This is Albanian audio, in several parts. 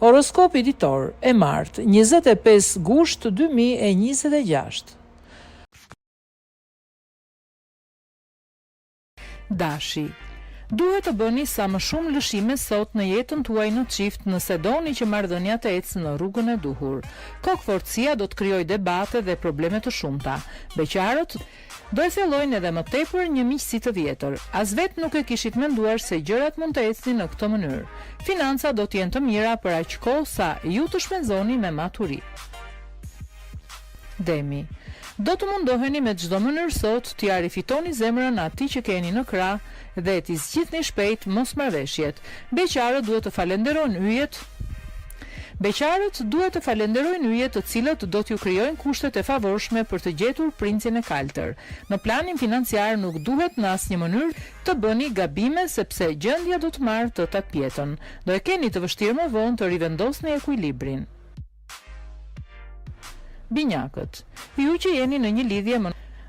Horoskopi ditor e martë, 25 gusht 2026. Dashi. Duhet të bëni sa më shumë lëshime sot në jetën tuaj në çift nëse doni që marrëdhënia të ecë në rrugën e duhur. Kokforcia do të krijojë debate dhe probleme të shumta. Beqarët do e fillojnë edhe më tepër një miqësi të vjetër. As vetë nuk e kishit menduar se gjërat mund të ecnin në këtë mënyrë. Financa do të jenë të mira për aq kohë sa ju të shpenzoni me maturi. Demi. Do të mundoheni me çdo mënyrë sot t'ia rifitoni zemrën atij që keni në krah dhe t'i zgjidhni shpejt mosmarrveshjet. Beqarët duhet të falenderojnë yjet të cilët do t'ju krijojnë kushtet e favorshme për të gjetur princin e kaltër. Në planin financiar nuk duhet në asnjë mënyrë të bëni gabime sepse gjendja do të marrë të takpjetën. Do e keni të vështirë më vonë të rivendosni ekuilibrin. Binjakët. Ju që jeni në një lidhje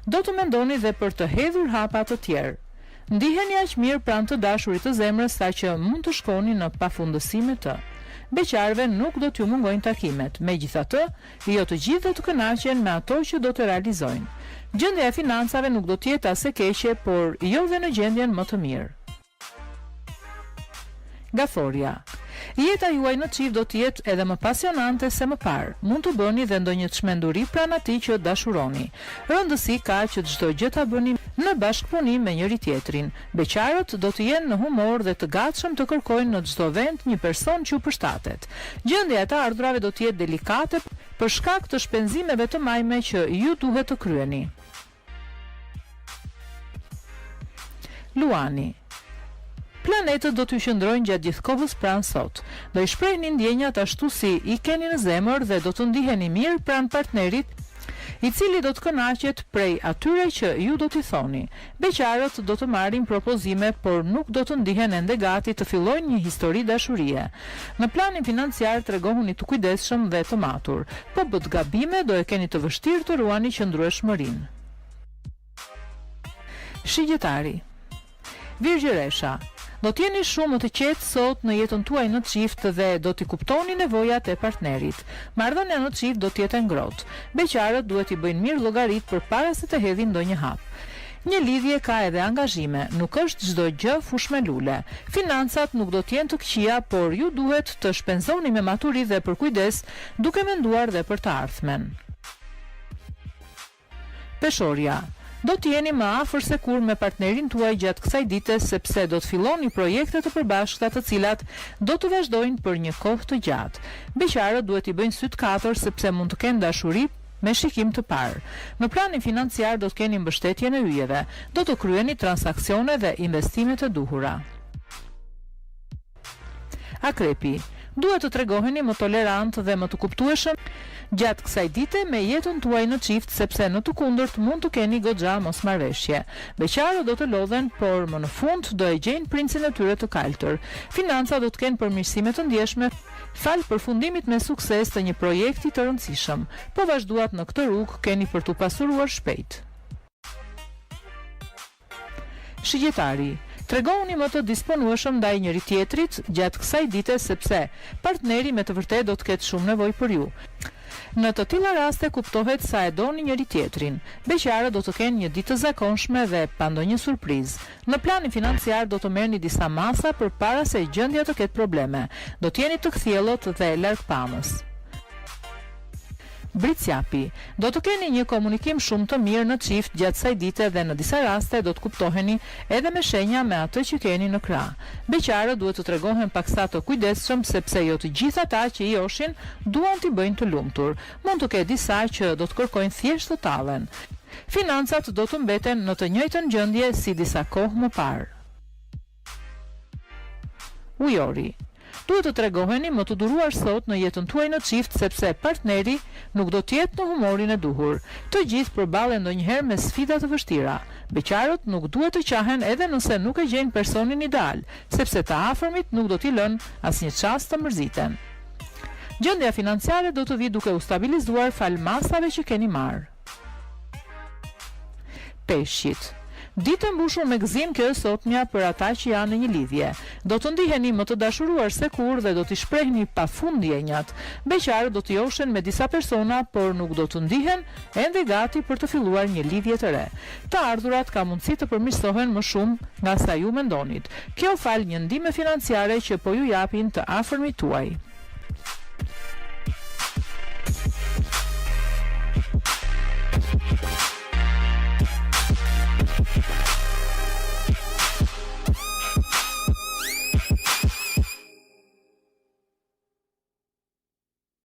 do të mendoni dhe për të hedhur hapa të tjerë. Ndiheni aq mirë pranë të dashurit të zemrës sa që mund të shkoni në pafundësi me të. Beqarëve nuk do t'ju mungojnë takimet, megjithatë, jo të gjithë do të kënaqen me ato që do të realizojnë. Gjendja e financave nuk do të jetë as e keqe, por jo dhe në gjendjen më të mirë. Gaforia. Jeta juaj në çift do të jetë edhe më pasionante se më parë. Mund të bëni dhe ndonjë çmenduri pranë atij që dashuroni. Rëndësi ka që çdo gjë ta bëni në bashkëpunim me njëri tjetrin. Beqarët do të jenë në humor dhe të gatshëm të kërkojnë në çdo vend një person që u përshtatet. Gjendja e të ardhurave do të jetë delikate për shkak të shpenzimeve të majme që ju duhet të kryeni. Luani. Planetët do t'ju qëndrojnë gjatë gjithë kohës pranë sot. Do i shprehni ndjenjat ashtu si i keni në zemër dhe do të ndiheni mirë pranë partnerit, i cili do të kënaqet prej atyre që ju do t'i thoni. Beqarët do të marrin propozime, por nuk do të ndihen ende gati të fillojnë një histori dashurie. Në planin financiar tregohuni të kujdesshëm dhe të matur. Po bët gabime do e keni të vështirë të ruani qëndrueshmërinë. Shigjetari. Virgjëresha. Do t'jeni shumë më të qetë sot në jetën tuaj në çift dhe do t'i kuptoni nevojat e partnerit. Marrëdhënia në çift do t'jetë ngrohtë. Beqarët duhet i bëjnë mirë llogarit përpara se të hedhin ndonjë hap. Një lidhje ka edhe angazhime, nuk është çdo gjë fush me lule. Financat nuk do t'jenë të këqija, por ju duhet të shpenzoni me maturi dhe për kujdes, duke menduar dhe për të ardhmen. Peshorja. Do të jeni më afër se kur me partnerin tuaj gjatë kësaj dite sepse do të filloni projekte të përbashkëta të cilat do të vazhdojnë për një kohë të gjatë. Beqarët duhet i bëjnë syt katër sepse mund të kenë dashuri me shikim të parë. Në planin financiar do të keni mbështetjen e yjeve, do të kryeni transaksione dhe investime të duhura. Akrepi. Duhet të tregoheni më tolerant dhe më të kuptueshëm gjatë kësaj dite me jetën tuaj në çift sepse në të kundërt mund të keni goxha mosmarrveshje. Beqarët do të lodhen, por më në fund do e gjejnë princin e tyre të kaltër. Financa do të kenë përmirësime të ndjeshme fal përfundimit me sukses të një projekti të rëndësishëm. Po vazhduat në këtë rrugë keni për t'u pasuruar shpejt. Shigjetari. Tregoni më të disponueshëm ndaj njëri tjetrit gjatë kësaj dite sepse partneri me të vërtetë do të ketë shumë nevojë për ju. Në të tilla raste kuptohet sa e doni njëri tjetrin. Beqarët do të kenë një ditë të zakonshme dhe pa ndonjë surprizë. Në planin financiar do të merrni disa masa përpara se gjendja të ketë probleme. Do të jeni të kthjellët dhe largpamës. Britsjapi. Do të keni një komunikim shumë të mirë në çift gjatë kësaj dite dhe në disa raste do të kuptoheni edhe me shenja me atë që keni në krah. Beqarët duhet të tregohen paksa të kujdesshëm sepse jo të gjithë ata që i joshin duan t'i bëjnë të lumtur. Mund të ketë disa që do të kërkojnë thjesht të tallen. Financat do të mbeten në të njëjtën gjendje si disa kohë më parë. Ujori. Duhet të tregoheni më të duruar sot në jetën tuaj në çift sepse partneri nuk do të jetë në humorin e duhur. Të gjithë përballen ndonjëherë me sfida të vështira. Beqarët nuk duhet të qahen edhe nëse nuk e gjejnë personin ideal, sepse të afërmit nuk do t'i lënë asnjë çast të mërziten. Gjendja financiare do të vijë duke u stabilizuar fal masave që keni marrë. Peshqit. Ditë mbushur me gëzim kjo e sotmja për ata që janë në një lidhje. Do të ndiheni më të dashuruar se kur dhe do t'i shprehni pafund ndjenjat. Beqarët do të joshen me disa persona, por nuk do të ndihen ende gati për të filluar një lidhje të re. Të ardhurat ka mundësi të përmirësohen më shumë nga sa ju mendonit. Kjo fal një ndihme financiare që po ju japin të afërmit tuaj.